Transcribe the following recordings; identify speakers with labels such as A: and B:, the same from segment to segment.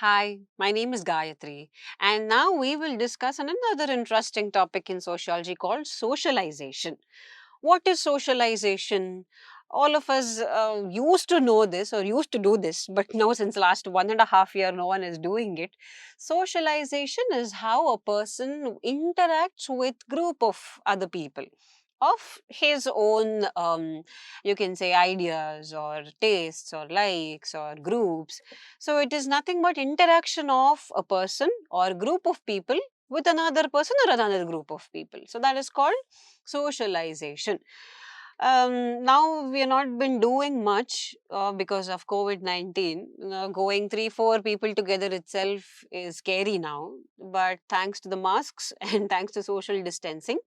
A: Hi, my name is Gayatri, and now we will discuss another interesting topic in sociology called socialization. What is socialization? All of us used to know this or used to do this, but now since last 1.5 year, no one is doing it. Socialization is how a person interacts with group of other people of his own, you can say ideas or tastes or likes or groups. So it is nothing but interaction of a person or group of people with another person or another group of people. So that is called socialization. Now we have not been doing much because of COVID-19. Going three, four people together itself is scary now. But thanks to the masks and thanks to social distancing,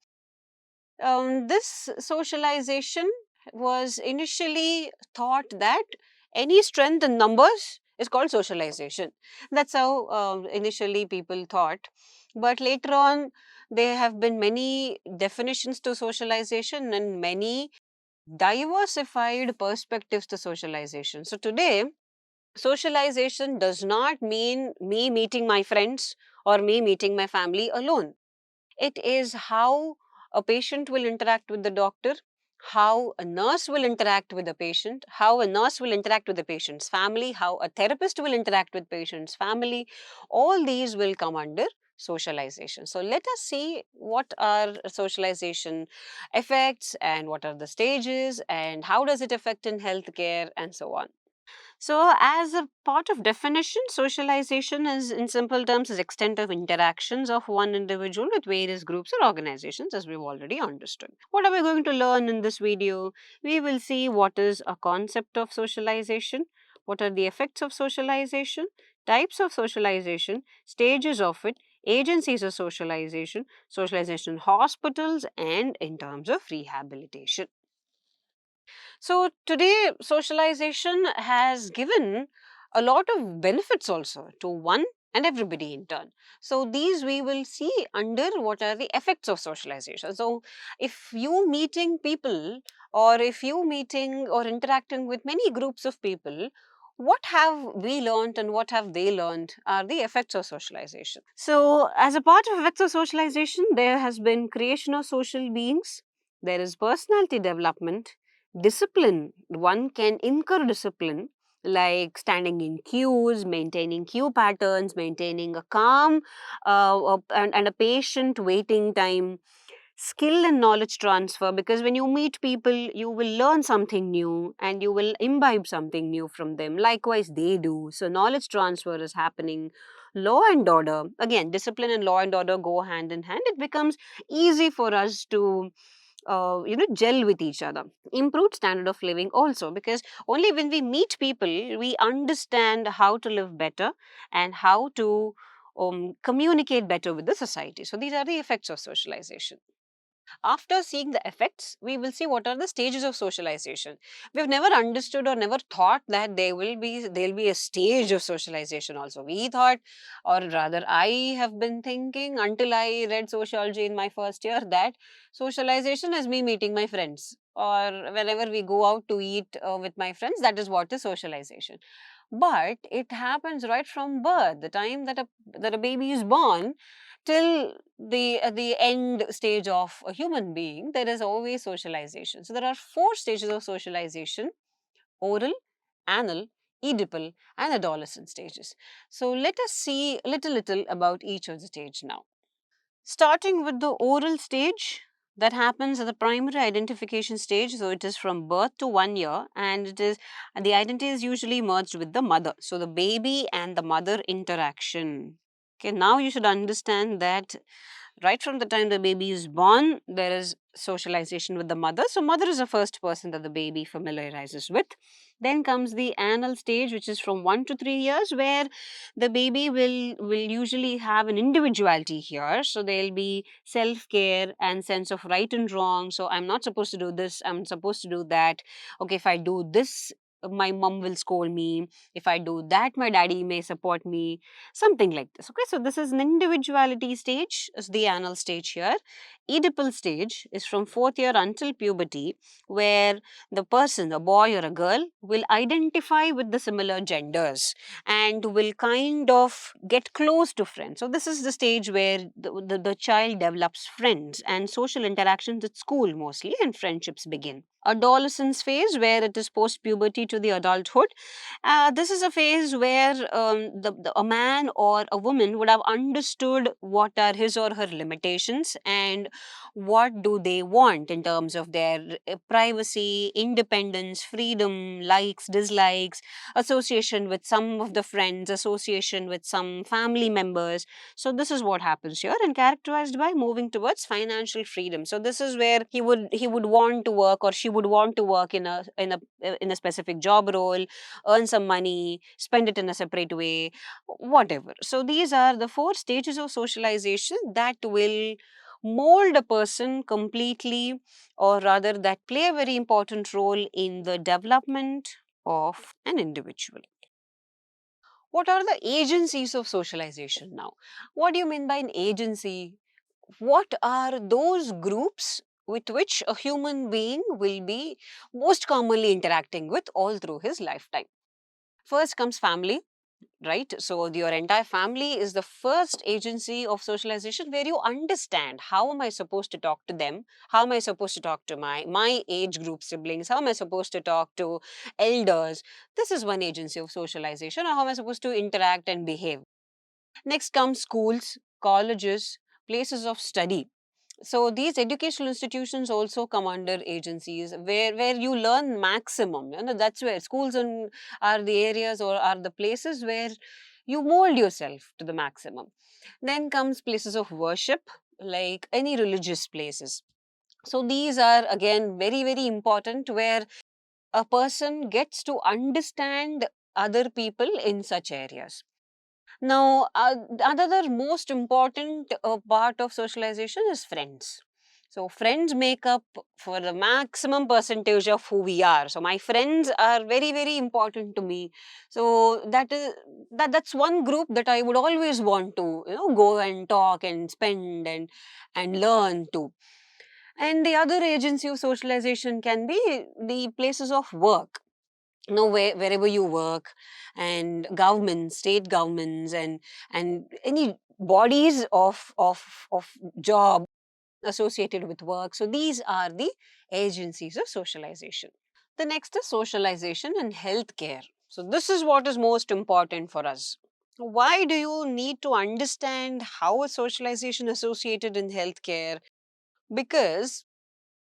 A: this socialization was initially thought that any strength in numbers is called socialization. That's how initially people thought. But later on, there have been many definitions to socialization and many diversified perspectives to socialization. So today, socialization does not mean me meeting my friends or me meeting my family alone. It is how a patient will interact with the doctor, how a nurse will interact with the patient, how a nurse will interact with the patient's family, how a therapist will interact with patient's family. All these will come under socialization. So let us see what are socialization effects and what are the stages and how does it affect in healthcare and so on. So, as a part of definition, socialization is, in simple terms, is extent of interactions of one individual with various groups or organizations, as we've already understood. What are we going to learn in this video? We will see what is a concept of socialization, what are the effects of socialization, types of socialization, stages of it, agencies of socialization, socialization in hospitals, and in terms of rehabilitation. So today, socialization has given a lot of benefits also to one and everybody in turn. So these we will see under what are the effects of socialization. So if you meeting people or if you meeting or interacting with many groups of people, what have we learned and what have they learned are the effects of socialization. So as a part of effects of socialization, there has been creation of social beings, there is personality development, discipline. One can incur discipline like standing in queues, maintaining queue patterns, maintaining a calm and a patient waiting time, skill and knowledge transfer, because when you meet people you will learn something new and you will imbibe something new from them, likewise they do. So knowledge transfer is happening. Law and order, again discipline and law and order go hand in hand. It becomes easy for us to gel with each other. Improved standard of living also, because only when we meet people we understand how to live better and how to communicate better with the society. So these are the effects of socialization. After seeing the effects, we will see what are the stages of socialization. We've never understood or never thought that there'll be a stage of socialization also. We thought, or rather I have been thinking until I read sociology in my first year, that socialization is me meeting my friends, or whenever we go out to eat with my friends, that is what is socialization. But it happens right from birth, the time that a baby is born till the end stage of a human being. There is always socialization. So there are four stages of socialization: oral, anal, Oedipal, and adolescent stages. So let us see a little about each of the stage now. Starting with the oral stage, that happens at the primary identification stage. So it is from birth to 1 year, and it is the identity is usually merged with the mother. So the baby and the mother interaction. Okay, now you should understand that right from the time the baby is born, there is socialization with the mother. So mother is the first person that the baby familiarizes with. Then comes the anal stage, which is from 1 to 3 years, where the baby will usually have an individuality here. So there'll be self-care and sense of right and wrong. So I'm not supposed to do this, I'm supposed to do that. Okay, if I do this my mom will scold me. If I do that, my daddy may support me. Something like this. Okay, so this is an individuality stage, is the anal stage here. Oedipal stage is from fourth year until puberty, where the person, a boy or a girl, will identify with the similar genders and will kind of get close to friends. So this is the stage where the child develops friends and social interactions at school mostly, and friendships begin. Adolescence phase, where it is post puberty to the adulthood. This is a phase where a man or a woman would have understood what are his or her limitations and what do they want in terms of their privacy, independence, freedom, likes, dislikes, association with some of the friends, association with some family members. So this is what happens here, and characterized by moving towards financial freedom. So this is where he would want to work, or she would want to work in a specific job role, earn some money, spend it in a separate way, whatever. So these are the four stages of socialization that will mold a person completely, or rather that play a very important role in the development of an individual. What are the agencies of socialization now? What do you mean by an agency? What are those groups with which a human being will be most commonly interacting with all through his lifetime? First comes family, right? So your entire family is the first agency of socialization, where you understand how am I supposed to talk to them, how am I supposed to talk to my age group siblings, how am I supposed to talk to elders. This is one agency of socialization, or how am I supposed to interact and behave. Next comes schools, colleges, places of study. So these educational institutions also come under agencies where you learn maximum. That's where schools are the areas, or are the places where you mold yourself to the maximum. Then comes places of worship, like any religious places. So these are again very, very important, where a person gets to understand other people in such areas. Now, another most important part of socialization is friends. So, friends make up for the maximum percentage of who we are. So, my friends are very, very important to me. So, that's one group that I would always want to, go and talk and spend and learn to. And the other agency of socialization can be the places of work. Wherever you work, and governments, state governments, and any bodies of job associated with work. So these are the agencies of socialization. The next is socialization and healthcare. So this is what is most important for us. Why do you need to understand how is socialization associated in healthcare? Because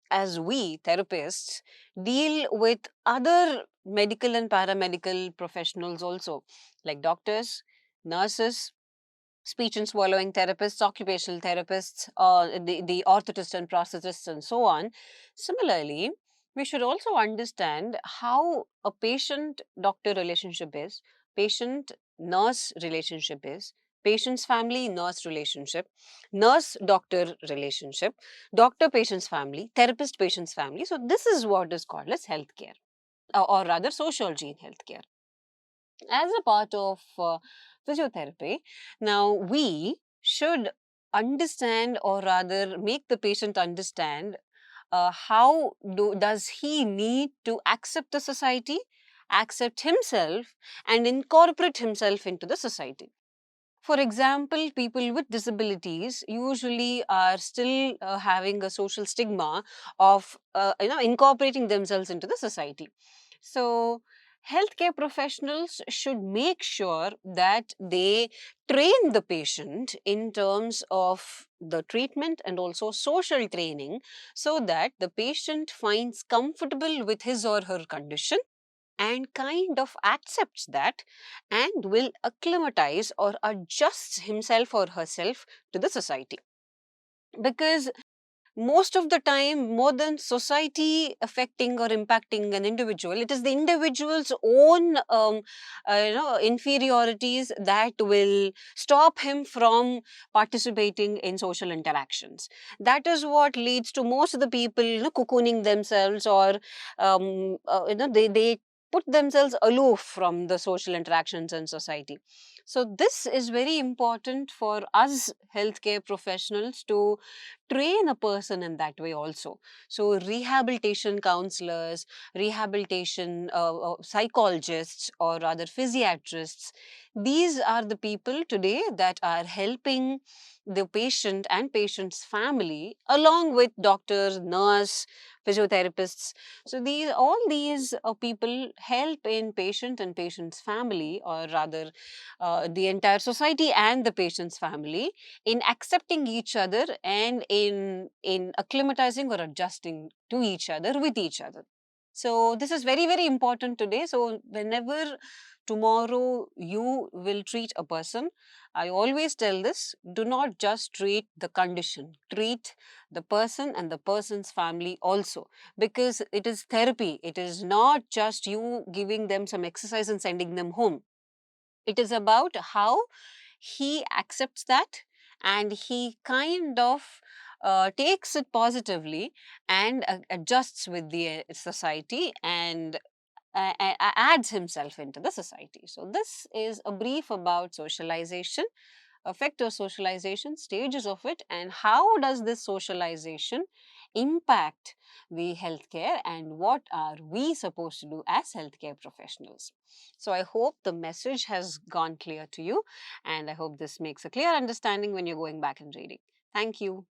A: as we therapists deal with other medical and paramedical professionals also, like doctors, nurses, speech and swallowing therapists, occupational therapists, the orthotists and prosthetists, and so on. Similarly, we should also understand how a patient doctor relationship is, patient nurse relationship is, patient's family nurse relationship, nurse doctor relationship, doctor patient's family, therapist patient's family. So, this is what is called as healthcare, or rather, sociology in healthcare. As a part of physiotherapy, now we should understand, or rather make the patient understand, does he need to accept the society, accept himself, and incorporate himself into the society. For example, people with disabilities usually are still having a social stigma of incorporating themselves into the society. So, healthcare professionals should make sure that they train the patient in terms of the treatment and also social training, so that the patient finds comfortable with his or her condition and kind of accepts that, and will acclimatize or adjust himself or herself to the society. Because most of the time, more than society affecting or impacting an individual, it is the individual's own inferiorities that will stop him from participating in social interactions. That is what leads to most of the people cocooning themselves, or they put themselves aloof from the social interactions in society. So this is very important for us healthcare professionals to train a person in that way also. So rehabilitation counselors, rehabilitation psychologists, or rather physiatrists, these are the people today that are helping the patient and patient's family, along with doctors, nurse, physiotherapists. So these all these people help in patient and patient's family, or rather the entire society and the patient's family, in accepting each other and in acclimatizing or adjusting to each other with each other. So this is very, very important today. So whenever tomorrow you will treat a person, I always tell this: do not just treat the condition, treat the person and the person's family also, because it is therapy. It is not just you giving them some exercise and sending them home. It is about how he accepts that, and he kind of takes it positively and adjusts with the society, and adds himself into the society. So this is a brief about socialization, effective socialization, stages of it, and how does this socialization impact the healthcare, and what are we supposed to do as healthcare professionals. So I hope the message has gone clear to you, and I hope this makes a clear understanding when you're going back and reading. Thank you.